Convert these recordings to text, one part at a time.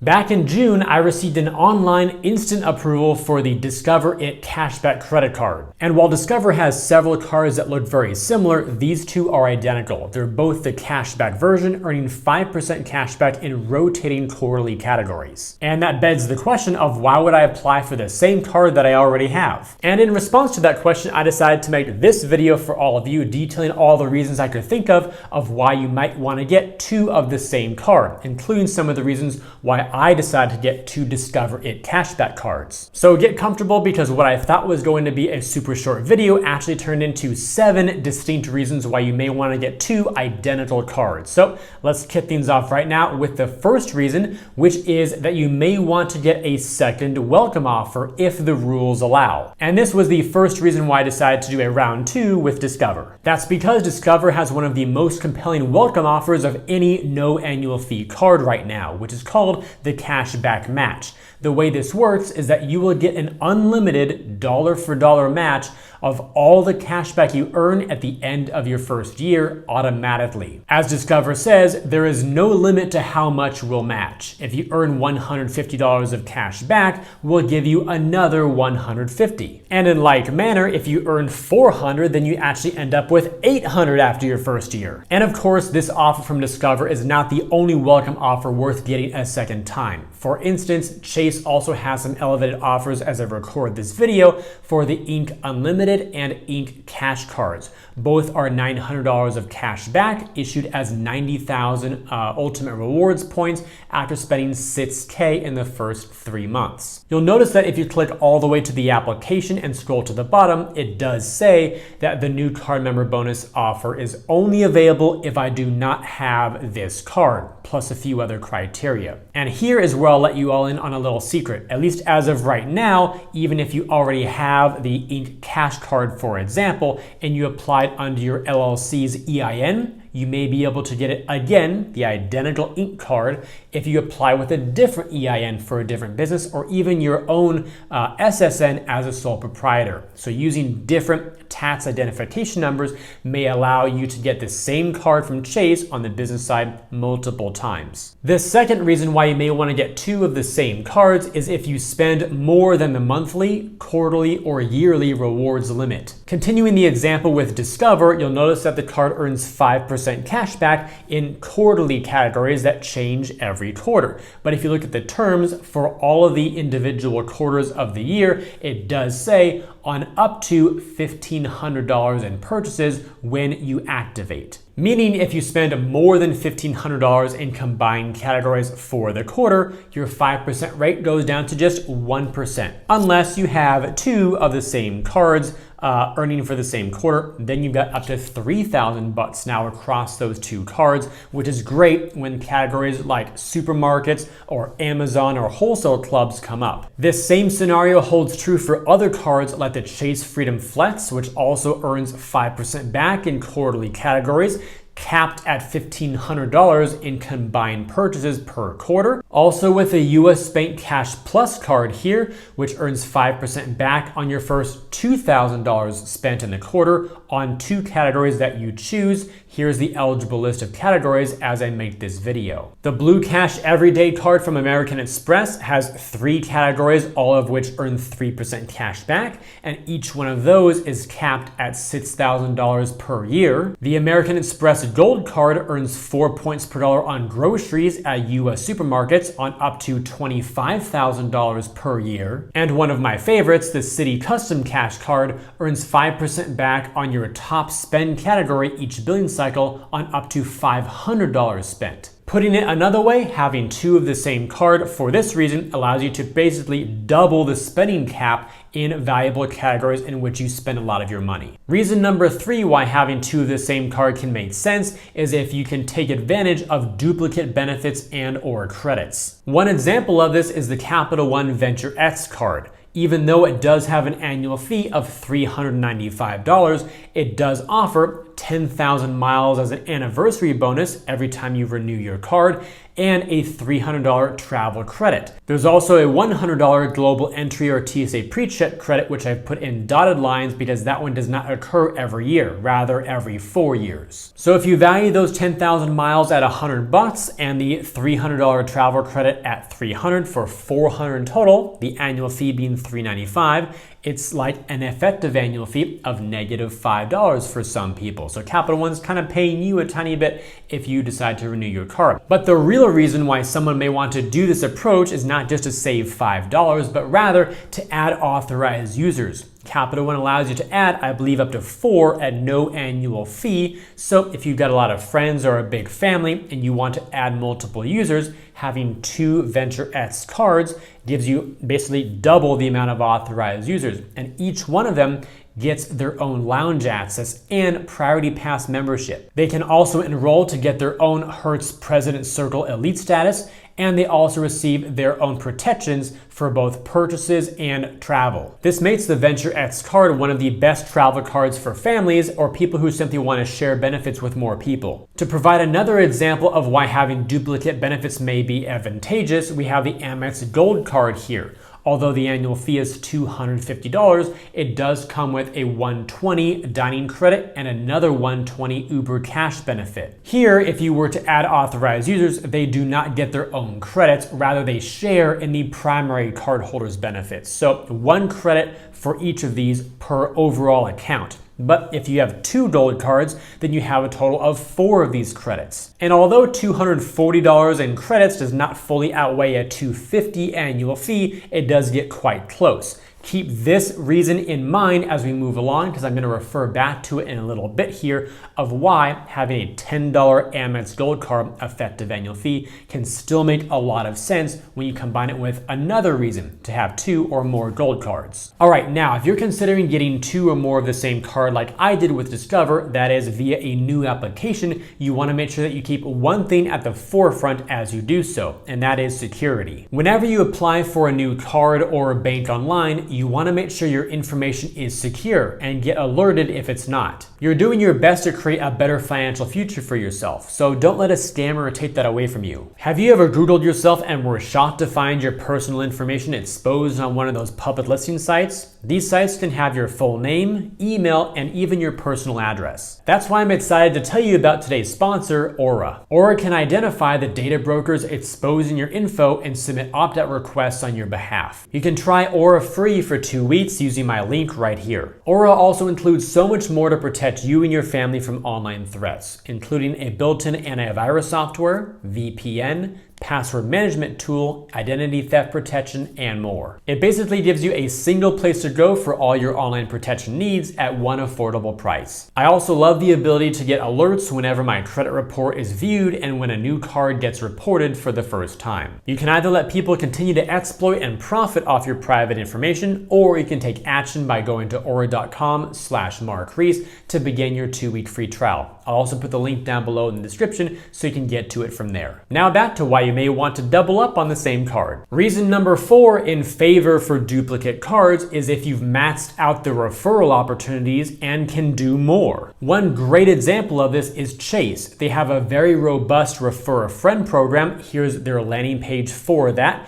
Back in June, I received an online instant approval for the Discover It cashback credit card. And while Discover has several cards that look very similar, these two are identical. They're both the cashback version, earning 5% cashback in rotating quarterly categories. And that begs the question of why would I apply for the same card that I already have? And in response to that question, I decided to make this video for all of you, detailing all the reasons I could think of why you might want to get two of the same card, including some of the reasons why I decided to get two Discover It cashback cards. So get comfortable, because what I thought was going to be a super short video actually turned into 7 distinct reasons why you may want to get two identical cards. So let's kick things off right now with the first reason, which is that you may want to get a second welcome offer if the rules allow. And this was the first reason why I decided to do a round 2 with Discover. That's because Discover has one of the most compelling welcome offers of any no annual fee card right now, which is called the cashback match. The way this works is that you will get an unlimited dollar-for-dollar match of all the cashback you earn at the end of your first year automatically. As Discover says, there is no limit to how much we'll match. If you earn $150 of cash back, we'll give you another $150. And in like manner, if you earn $400, then you actually end up with $800 after your first year. And of course, this offer from Discover is not the only welcome offer worth getting a second time. For instance, Chase also has some elevated offers as I record this video for the Ink Unlimited and Ink Cash cards. Both are $900 of cash back, issued as 90,000 ultimate rewards points after spending $6K in the first 3 months. You'll notice that if you click all the way to the application and scroll to the bottom, it does say that the new card member bonus offer is only available if I do not have this card, plus a few other criteria. And here is where I'll let you all in on a little secret. At least as of right now, even if you already have the Ink Cash card, for example, and you applied under your LLC's EIN, you may be able to get it again, the identical Ink card, if you apply with a different EIN for a different business, or even your own SSN as a sole proprietor. So using different tax identification numbers may allow you to get the same card from Chase on the business side multiple times. The second reason why you may want to get two of the same cards is if you spend more than the monthly, quarterly, or yearly rewards limit. Continuing the example with Discover, you'll notice that the card earns 5% cash back in quarterly categories that change every quarter. But if you look at the terms for all of the individual quarters of the year, it does say on up to $1,500 in purchases when you activate. Meaning if you spend more than $1,500 in combined categories for the quarter, your 5% rate goes down to just 1%. Unless you have two of the same cards earning for the same quarter, then you've got up to $3,000 now across those two cards, which is great when categories like supermarkets or Amazon or wholesale clubs come up. This same scenario holds true for other cards like the Chase Freedom Flex, which also earns 5% back in quarterly categories, capped at $1,500 in combined purchases per quarter. Also with the US Bank Cash Plus card here, which earns 5% back on your first $2,000 spent in the quarter on two categories that you choose. Here's the eligible list of categories as I make this video. The Blue Cash Everyday card from American Express has 3 categories, all of which earn 3% cash back, and each one of those is capped at $6,000 per year. The American Express Gold card earns 4 points per dollar on groceries at US supermarkets on up to $25,000 per year. And one of my favorites, the City Custom Cash card, earns 5% back on your top spend category each billing cycle on up to $500 spent. Putting it another way, having two of the same card for this reason allows you to basically double the spending cap in valuable categories in which you spend a lot of your money. Reason number 3 why having two of the same card can make sense is if you can take advantage of duplicate benefits and or credits. One example of this is the Capital One Venture X card. Even though it does have an annual fee of $395, it does offer 10,000 miles as an anniversary bonus every time you renew your card, and a $300 travel credit. There's also a $100 global entry or TSA pre-check credit, which I've put in dotted lines because that one does not occur every year, rather every 4 years. So if you value those 10,000 miles at $100 and the $300 travel credit at $300 for $400 in total, the annual fee being $395, it's like an effective annual fee of -$5 for some people. So Capital One's kind of paying you a tiny bit if you decide to renew your card. But the real reason why someone may want to do this approach is not just to save $5, but rather to add authorized users. Capital One allows you to add, I believe, up to 4 at no annual fee. So if you've got a lot of friends or a big family and you want to add multiple users, having 2 Venture X cards gives you basically double the amount of authorized users. And each one of them gets their own lounge access and priority pass membership. They can also enroll to get their own Hertz President Circle Elite status, and they also receive their own protections for both purchases and travel. This makes the Venture X card one of the best travel cards for families or people who simply want to share benefits with more people. To provide another example of why having duplicate benefits may be advantageous, we have the Amex Gold card here. Although the annual fee is $250, it does come with a $120 dining credit and another $120 Uber Cash benefit. Here, if you were to add authorized users, they do not get their own credits, rather they share in the primary cardholder's benefits. So 1 credit for each of these per overall account. But if you have 2 gold cards, then you have a total of 4 of these credits. And although $240 in credits does not fully outweigh a $250 annual fee, it does get quite close. Keep this reason in mind as we move along, because I'm going to refer back to it in a little bit here of why having a $10 Amex Gold card effective annual fee can still make a lot of sense when you combine it with another reason to have 2 or more gold cards. All right, now if you're considering getting 2 or more of the same card like I did with Discover, that is via a new application, you want to make sure that you keep one thing at the forefront as you do so, and that is security. Whenever you apply for a new card or bank online, you want to make sure your information is secure and get alerted if it's not. You're doing your best to create a better financial future for yourself, so don't let a scammer take that away from you. Have you ever Googled yourself and were shocked to find your personal information exposed on one of those public listing sites? These sites can have your full name, email, and even your personal address. That's why I'm excited to tell you about today's sponsor, Aura. Aura can identify the data brokers exposing your info and submit opt-out requests on your behalf. You can try Aura free for 2 weeks using my link right here. Aura also includes so much more to protect you and your family from online threats, including a built-in antivirus software, VPN, password management tool, identity theft protection, and more. It basically gives you a single place to go for all your online protection needs at one affordable price. I also love the ability to get alerts whenever my credit report is viewed and when a new card gets reported for the first time. You can either let people continue to exploit and profit off your private information, or you can take action by going to aura.com/MarkReese to begin your 2-week free trial. I'll also put the link down below in the description so you can get to it from there. Now back to why you may want to double up on the same card. Reason number 4 in favor for duplicate cards is if you've maxed out the referral opportunities and can do more. One great example of this is Chase. They have a very robust refer a friend program. Here's their landing page for that.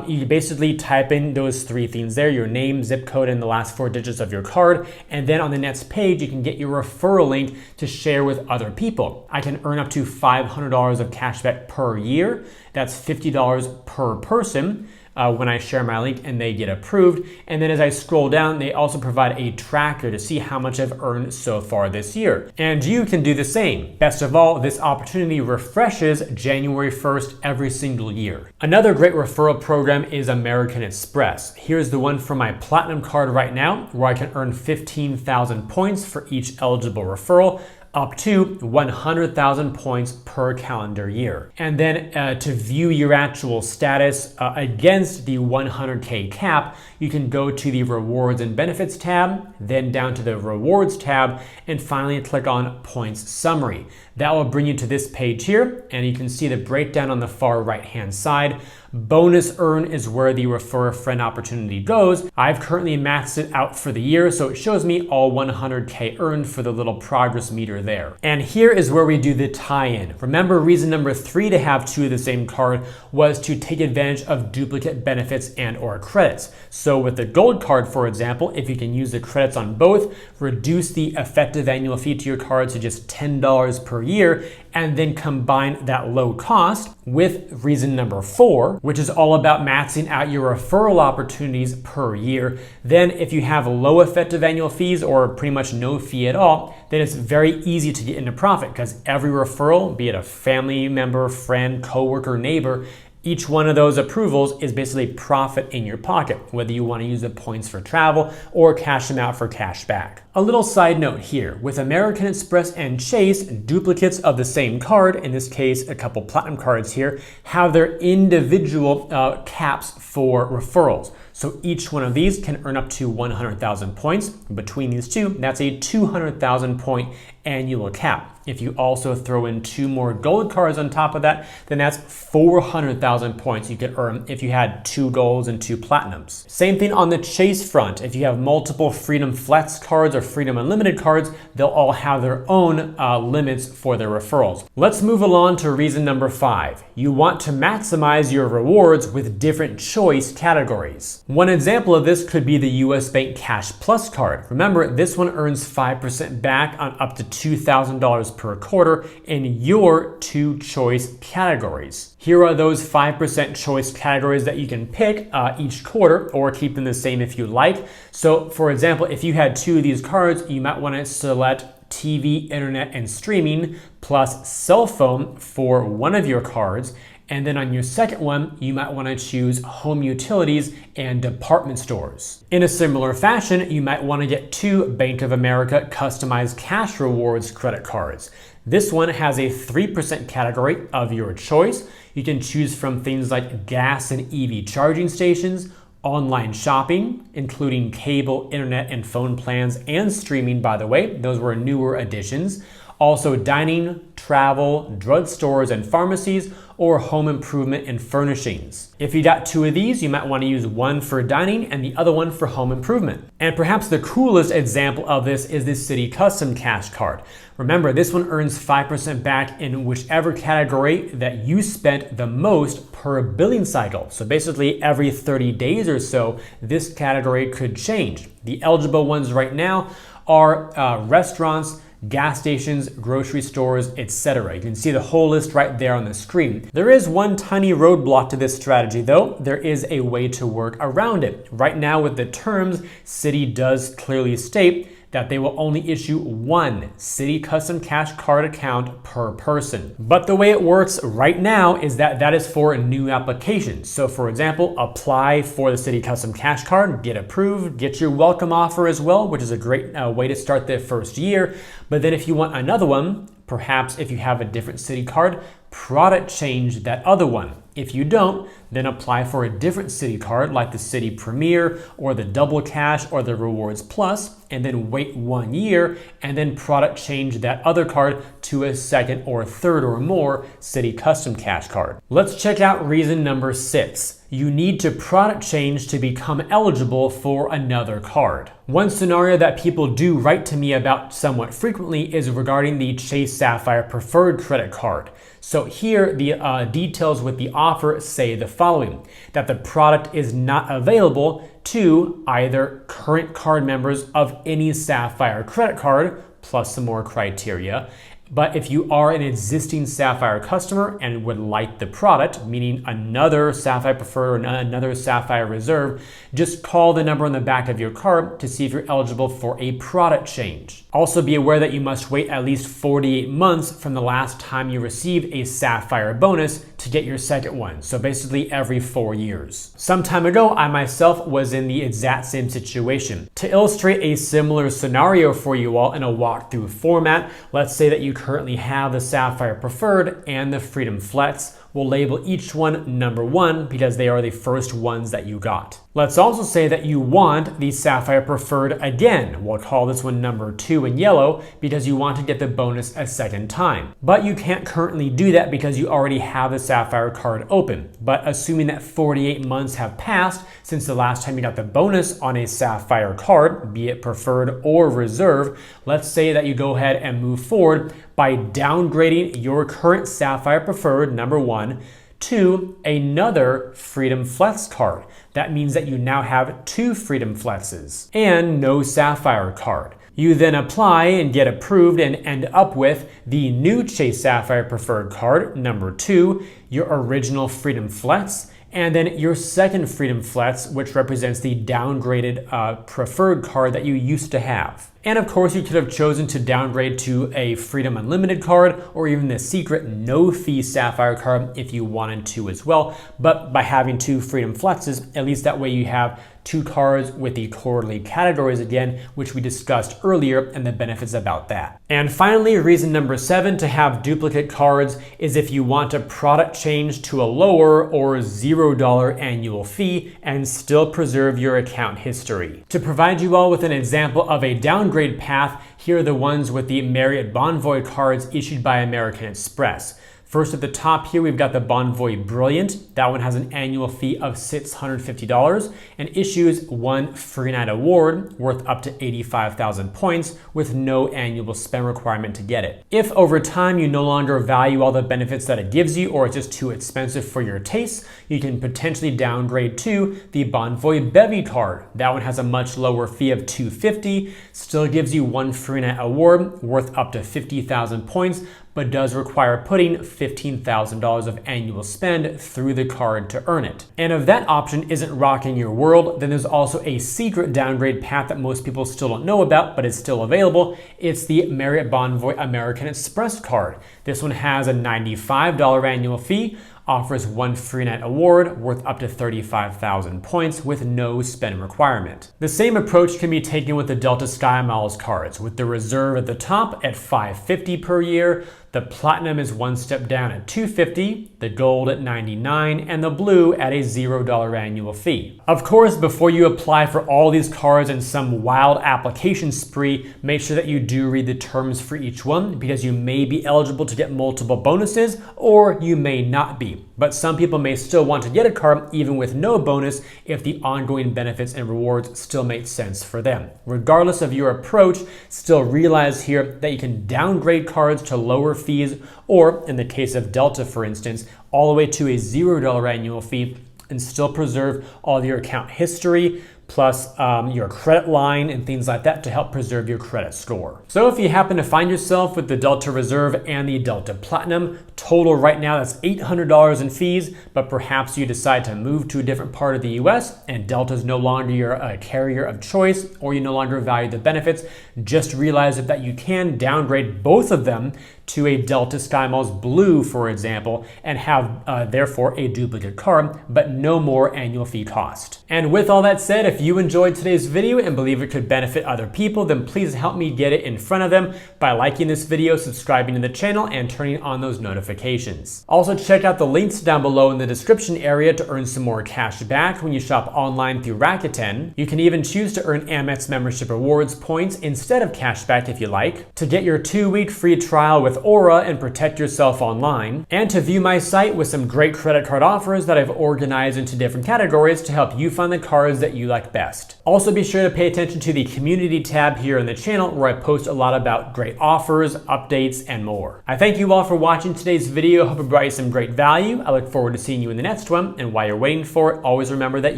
You basically type in those 3 things there, your name, zip code, and the last 4 digits of your card. And then on the next page, you can get your referral link to share with other people. I can earn up to $500 of cashback per year. That's $50 per person. When I share my link and they get approved. And then as I scroll down, they also provide a tracker to see how much I've earned so far this year. And you can do the same. Best of all, this opportunity refreshes January 1st every single year. Another great referral program is American Express. Here's the one for my Platinum card right now, where I can earn 15,000 points for each eligible referral, up to 100,000 points per calendar year. And then to view your actual status against the 100K cap, you can go to the Rewards and Benefits tab, then down to the Rewards tab, and finally click on Points Summary. That will bring you to this page here, and you can see the breakdown on the far right-hand side. Bonus earn is where the refer a friend opportunity goes. I've currently maxed it out for the year, so it shows me all 100K earned for the little progress meter there. And here is where we do the tie-in. Remember, reason number 3 to have 2 of the same card was to take advantage of duplicate benefits and or credits. So with the gold card, for example, if you can use the credits on both, reduce the effective annual fee to your card to just $10 per year, and then combine that low cost with reason number 4, which is all about maxing out your referral opportunities per year. Then if you have low effective annual fees or pretty much no fee at all, then it's very easy to get into profit because every referral, be it a family member, friend, coworker, neighbor, each one of those approvals is basically profit in your pocket, whether you want to use the points for travel or cash them out for cash back. A little side note here, with American Express and Chase, duplicates of the same card, in this case a couple platinum cards here, have their individual caps for referrals. So each one of these can earn up to 100,000 points. Between these two, that's a 200,000 point annual cap. If you also throw in 2 more gold cards on top of that, then that's 400,000 points you could earn if you had 2 golds and 2 platinums. Same thing on the Chase front. If you have multiple Freedom Flex cards or Freedom Unlimited cards, they'll all have their own limits for their referrals. Let's move along to reason number 5. You want to maximize your rewards with different choice categories. One example of this could be the US Bank Cash Plus card. Remember, this one earns 5% back on up to $2,000 per quarter in your 2 choice categories. Here are those 5% choice categories that you can pick each quarter, or keep them the same if you like. So for example, if you had 2 of these cards, you might want to select TV, internet, and streaming plus cell phone for one of your cards. And then on your second one, you might want to choose home utilities and department stores. In a similar fashion, you might want to get 2 Bank of America customized cash rewards credit cards. This one has a 3% category of your choice. You can choose from things like gas and EV charging stations, online shopping, including cable, internet, and phone plans, and streaming, by the way. Those were newer additions. Also dining, travel, drugstores and pharmacies, or home improvement and furnishings. If you got 2 of these, you might want to use one for dining and the other one for home improvement. And perhaps the coolest example of this is the City Custom Cash card. Remember, this one earns 5% back in whichever category that you spent the most per billing cycle. So basically every 30 days or so, this category could change. The eligible ones right now are restaurants, gas stations, grocery stores, etc. You can see the whole list right there on the screen. There is one tiny roadblock to this strategy though. There is a way to work around it. Right now with the terms, Citi does clearly state that they will only issue 1 Citi Custom Cash card account per person. But the way it works right now is that that is for new applications. So for example, apply for the Citi Custom Cash card, get approved, get your welcome offer as well, which is a great way to start the first year. But then if you want another one, perhaps if you have a different Citi card, product change that other one. If you don't, then apply for a different Citi card like the Citi Premier or the Double Cash or the Rewards Plus, and then wait 1 year and then product change that other card to a second or third or more Citi Custom Cash card. Let's check out reason number 6. You need to product change to become eligible for another card. One scenario that people do write to me about somewhat frequently is regarding the Chase Sapphire Preferred credit card. So here the details with the offer say the following, that the product is not available to either current card members of any Sapphire credit card, plus some more criteria. But if you are an existing Sapphire customer and would like the product, meaning another Sapphire Preferred or another Sapphire Reserve, just call the number on the back of your card to see if you're eligible for a product change. Also be aware that you must wait at least 48 months from the last time you received a Sapphire bonus to get your second one. So basically every 4 years. Some time ago, I myself was in the exact same situation. To illustrate a similar scenario for you all in a walkthrough format, let's say that you currently have the Sapphire Preferred and the Freedom Flex. we'll label each one number 1 because they are the first ones that you got. Let's also say that you want the Sapphire Preferred again. We'll call this one number 2 in yellow because you want to get the bonus a second time. But you can't currently do that because you already have the Sapphire card open. But assuming that 48 months have passed since the last time you got the bonus on a Sapphire card, be it Preferred or Reserve, let's say that you go ahead and move forward by downgrading your current Sapphire Preferred number 1 to another Freedom Flex card. That means that you now have 2 Freedom Flexes and no Sapphire card. You then apply and get approved and end up with the new Chase Sapphire Preferred card, number 2, your original Freedom Flex, and then your second Freedom Flex, which represents the downgraded preferred card that you used to have. And of course, you could have chosen to downgrade to a Freedom Unlimited card or even the secret no-fee Sapphire card if you wanted to as well. But by having 2 Freedom Flexes, at least that way you have 2 cards with the quarterly categories again, which we discussed earlier, and the benefits about that. And finally, reason number 7 to have duplicate cards is if you want a product change to a lower or $0 annual fee and still preserve your account history. To provide you all with an example of a downgrade path, here are the ones with the Marriott Bonvoy cards issued by American Express. First at the top here, we've got the Bonvoy Brilliant. That one has an annual fee of $650 and issues 1 free night award worth up to 85,000 points with no annual spend requirement to get it. If over time you no longer value all the benefits that it gives you or it's just too expensive for your taste, you can potentially downgrade to the Bonvoy Bevy card. That one has a much lower fee of $250, still gives you 1 free night award worth up to 50,000 points, but does require putting $15,000 of annual spend through the card to earn it. And if that option isn't rocking your world, then there's also a secret downgrade path that most people still don't know about, but it's still available. It's the Marriott Bonvoy American Express card. This one has a $95 annual fee, offers 1 free night award worth up to 35,000 points with no spend requirement. The same approach can be taken with the Delta SkyMiles cards, with the Reserve at the top at $550 per year, the Platinum is 1 step down at $250, the Gold at $99, and the Blue at a $0 annual fee. Of course, before you apply for all these cards in some wild application spree, make sure that you do read the terms for each one because you may be eligible to get multiple bonuses or you may not be. But some people may still want to get a card even with no bonus if the ongoing benefits and rewards still make sense for them. Regardless of your approach, still realize here that you can downgrade cards to lower fees, or in the case of Delta, for instance, all the way to a $0 annual fee and still preserve all of your account history, plus your credit line and things like that to help preserve your credit score. So if you happen to find yourself with the Delta Reserve and the Delta Platinum, total right now that's $800 in fees, but perhaps you decide to move to a different part of the US and Delta is no longer your carrier of choice, or you no longer value the benefits, just realize that you can downgrade both of them to a Delta SkyMiles Blue, for example, and have therefore a duplicate card, but no more annual fee cost. And with all that said, if you enjoyed today's video and believe it could benefit other people, then please help me get it in front of them by liking this video, subscribing to the channel, and turning on those notifications. Also, check out the links down below in the description area to earn some more cash back when you shop online through Rakuten. You can even choose to earn Amex membership rewards points instead of cash back if you like, to get your 2-week free trial with Aura and protect yourself online, and to view my site with some great credit card offers that I've organized into different categories to help you find the cards that you like best. Also, be sure to pay attention to the community tab here on the channel where I post a lot about great offers, updates, and more. I thank you all for watching today's video. Hope it brought you some great value. I look forward to seeing you in the next one, and while you're waiting for it, always remember that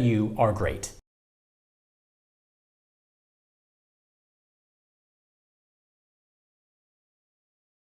you are great.